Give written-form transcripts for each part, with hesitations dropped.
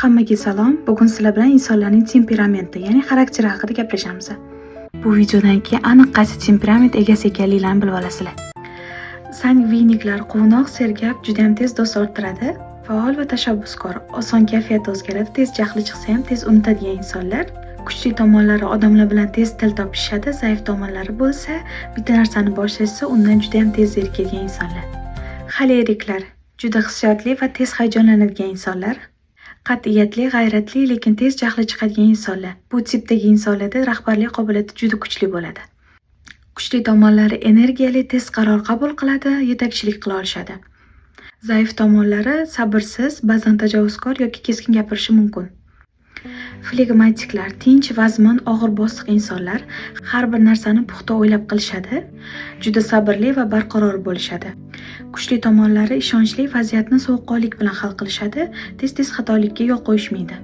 Hammaga salom. Bugun sizlar bilan insonlarning temperamenti, ya'ni xarakteri haqida gaplashamiz. Bu videodan keyin aniq qaysi temperament egasi ekanliklarini bilib olasizlar. Sangviniklar quvnoq, sergap, juda ham tez do'st orttiradi. Faol va tashabbuskor, oson kayfiyati o'zgaradi, tez jahli chiqsa ham tez unutadigan insonlar. Kuchli tomonlari odamlar bilan tez til topishadi, zaif tomonlari bo'lsa, bitta narsani boshlashsa, undan juda ham tez zerikadigan insonlar. Xoleriklar juda hissiyotli va tez hayajonlanadigan insonlar. Qat'iyatli, g'ayratli, lekin tez jahli chiqadigan insonlar. Bu tipdagi insonlarda rahbarlik qobiliyati juda kuchli bo'ladi. Kuchli tomonlari energiyali, tez qaror qabul qiladi, yetakchilik qila olishadi. Zaif tomonlari sabrsiz, ba'zan tajovuzkor yoki keskin gapirishi mumkin. Flegmatiklar tinch, vazmin, og'ir bosiq insonlar, har bir narsani puxta o'ylab qilishadi, juda sabrli va barqaror bo'lishadi. Kuchli tomonlari ishonchli, vaziyatni sovuqqonlik bilan hal qilishadi, tez-tez xatolikka yo'l qo'yishmaydi.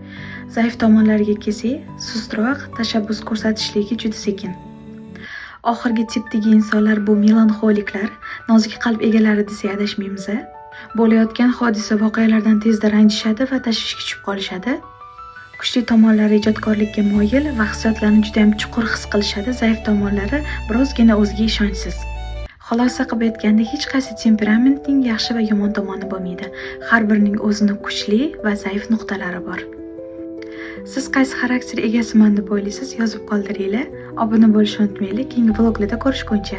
Zaif tomonlariga kelsak, sustroq, tashabbus ko'rsatishligi juda sekin. Oxirgi tipdagi insonlar bu melanxoliklar, nozik qalb egalari desak adashmaymiz. Bo'layotgan hodisa voqealardan tezda ranjishadi va tashvishga tushib qolishadi. Kuchli tomonlari ijodkorlikka moyil va hissiyotlarni juda ham chuqur his qilishadi. Zaif tomonlari birozgina o'ziga ishonchsiz. Xulosa qilib aytganda, hech qaysi temperamentning yaxshi va yomon tomoni bo'lmaydi. Har birining o'zining kuchli va zaif nuqtalari bor. Siz qaysi xarakter egasiman deb o'ylaysiz? Yozib qoldiringlar. Obuna bo'lishni unutmanglar. Keyingi vloglarda ko'rishguncha.